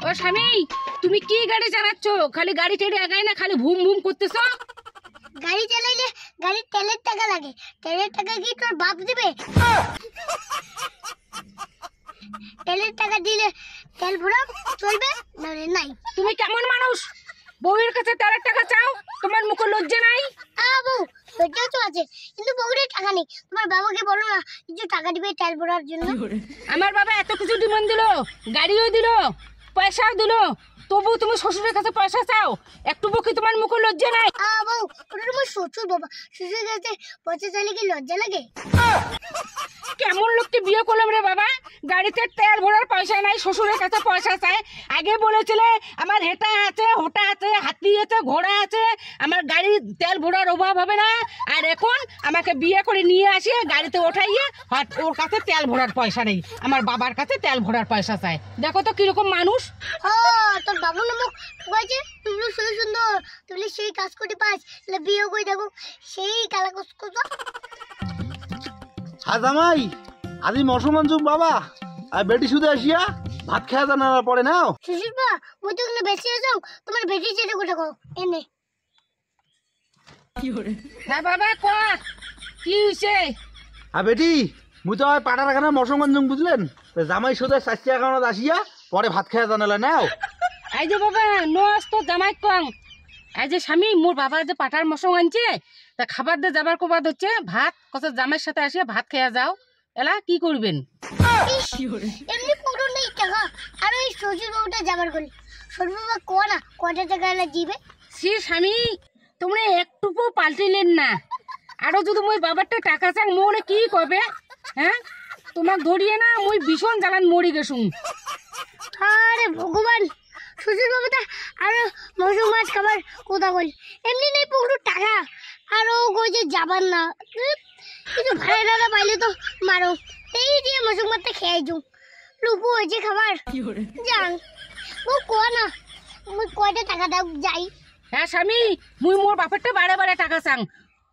ও স্বামী, তুমি কি গাড়ি চালাচ্ছ? খালি গাড়ি টেড়ে আগায় না, খালি ভুম ভুম করতেছো। গাড়ি চালাইলে গাড়ির তেলের টাকা লাগে। তেলের টাকা কি তোর বাপ দিবে? তেলের টাকা দিলে তেল ভরা চলবে, নাহলে নাই। তুমি কেমন মানুষ? বউয়ের কাছে তেলের টাকা চাও? তোমার মুখে লজ্জা নাই? বউ, লজ্জা তো আছে, কিন্তু বউয়ের টাকা নেই। তোমার বাবাকে বলো না কিছু টাকা দিবে তেল ভরার জন্য। আমার বাবা এত কিছু ডিমান্ড দিল, গাড়িও দিল, পয়সাও দিল, তবু তুমি শ্বশুরের কাছে পয়সা চাও? একটু কি তোমার মুখে লজ্জা নাই? বউ, ওটা তোমার শ্বশুর বাবা, শ্বশুরের কাছে পয়সা চাইলে কি লজ্জা লাগে? কেমন লোককে বিয়ে করলাম রে বাবা? গাড়িতে তেল ভরার পয়সা নাই, শ্বশুরের কাছে পয়সা চাই। আগে বলেছিলে আমার হেটা আছে, হোটা আছে, হাতি আছে, ঘোড়া আছে, আমার গাড়ির তেল ভরার অভাব হবে না। আর এখন আমাকে বিয়ে করে নিয়ে আসিয়ে গাড়িতে ওঠাইয়ে ওর কাছে তেল ভরার পয়সা নেই, আমার বাবার কাছে তেল ভরার পয়সা চাই। দেখো তো কিরকম মানুষ। তোর বাবু নামক বলছে তুমি সেই সুন্দর, তুমি সেই কাজ করতে পাস, বিয়ে করে দেখো সেই কালা কাজ করছো। জামাই আজি মশমানজুম বাবা আর বেটি শুধু আসিয়া ভাত খাওয়া জানার পরে নাও। শ্বশুর বা মুই তো এখানে বেশি আছো, তোমার বেটি যেটা কোটা কো এনে। হ্যাঁ বাবা, কয়া কি হয়েছে? বেটি মুই তো পাটার এখানে মশমানজুম বুঝলেন, জামাই শুধু 4 টাকা আসিয়া পরে ভাত খাওয়া জানালে নাও। এই যে বাবা নস তো জামাই কং, এই যে স্বামী মোর বাবা যে পাটার মশং আনছে, তা খাবার দিয়ে যাবার কোবাদ হচ্ছে ভাত কত জামাইয়ের সাথে আসিয়া ভাত খেয়া যাও। এলা কি করবেন? এমনি পুরো নেই টাকা, আর ওই শ্বশুর বাবুটা যাবার গলি শ্বশুর বাবা কো না কত টাকা এলা দিবে। সে স্বামী তোমরা একটুকু পাল্টিলেন না, আরো যদি মই বাবারটা টাকা চান মোরে কি করবে? হ্যাঁ, তোমাক ধরিয়ে না মই ভীষণ জ্বালান মরি গেছুন। আরে ভগবান, শ্বশুর বাবুটা আরো মৌসুম মাছ খাবার কোথা বল, এমনি নেই পুরো টাকা, আর ও কইছে যাবার না। কিন্তু ভাই দাদা পাইলে তো মারো, এই দিয়ে মৌসুম মাছটা খেয়ে যাও, লুপু হয়েছে খাবার যান। ও কো না মুই কয়টা টাকা দাও যাই। হ্যাঁ স্বামী, মুই মোর বাপেরটা বারে বারে টাকা চাং,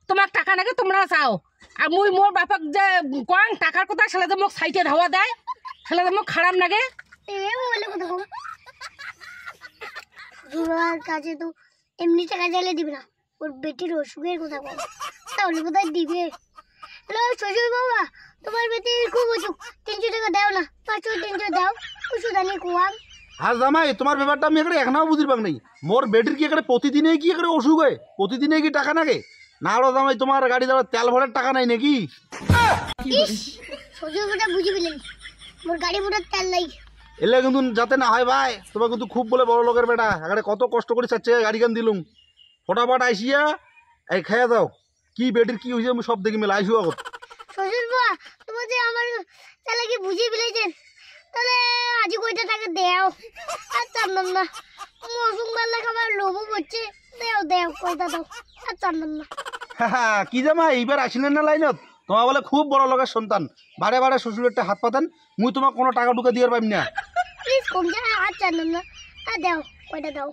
তোমাক টাকা নাকি তোমরা চাও। আর মুই মোর বাপাক যে কং টাকার কথা, সেটা যে মোক সাইটে ধাওয়া দেয়, সেটা যে মোক খারাপ লাগে। বলে কথা কম শ্বশুর কাছে তো এমনি টাকা চাইলে দিবে না, ওর বেটির অসুখের কথা কম, তাহলে কোথায় দিবে? হ্যালো শ্বশুর বাবা, তোমার বেটির খুব অসুখ, 300 টাকা দাও না, 500-300 দাও, ওষুধ আনি খুয়াম। জামাই তোমার ব্যাপারটা আমি এখানে এখনো বুঝির পাক নাই। মোর বেটির কি এখানে প্রতিদিনে কি এখানে অসুখ হয়? প্রতিদিনে কি টাকা নাগে না? আরো জামাই তোমার গাড়ি যাওয়ার তেল ভরার টাকা নাই নাকি? শ্বশুর কথা বুঝি পেলেন, মোর গাড়ি ভরার তেল নাই। এলে কিন্তু যাতে না হয় ভাই, তোমার কিন্তু খুব বলে বড় লোকের বেটা, এখানে কত কষ্ট করে 4 টাকা গাড়ি গান দিলুম, ফটাফট আইসিয়া এই খাইয়া দাও। কি বেটির কি হয়েছে আমি সব দেখি মেলা আইসু আগত। শ্বশুর বাবা তোমার যে আমার তাহলে কি বুঝিয়ে ফেলেছেন, তাহলে আজ কয়টা টাকা দেও। আর চান্দান না, মৌসুম বাল্লা খাবার লোভও পড়ছে, দেও দেও কয়টা দাও, আর চান্দান না। কি জামা এইবার আসিলেন না লাইনত? তোমার বলে খুব বড় লোকের সন্তান, বারে বারে শ্বশুরেরটা হাত পাতেন, মুই তোমার কোনো টাকা টুকা দিয়ে পাইম না। প্লিজ কম যা, আর চান্দান না, আর দেও কয়টা দাও।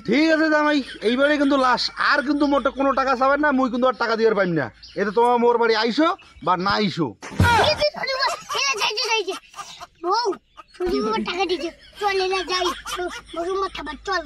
ঠিক আছে জামাই, এইবারে কিন্তু লাশ, আর কিন্তু মোটে কোনো টাকা চাবেন না, মুই কিন্তু আর টাকা দিয়ে পাইম না। এতে তোমার মোর বাড়ি আইসো বা না আইসো। বউ শ্বশুর টাকা দিচ্ছে, চল এলা যাই, মরুমা খাবার চল।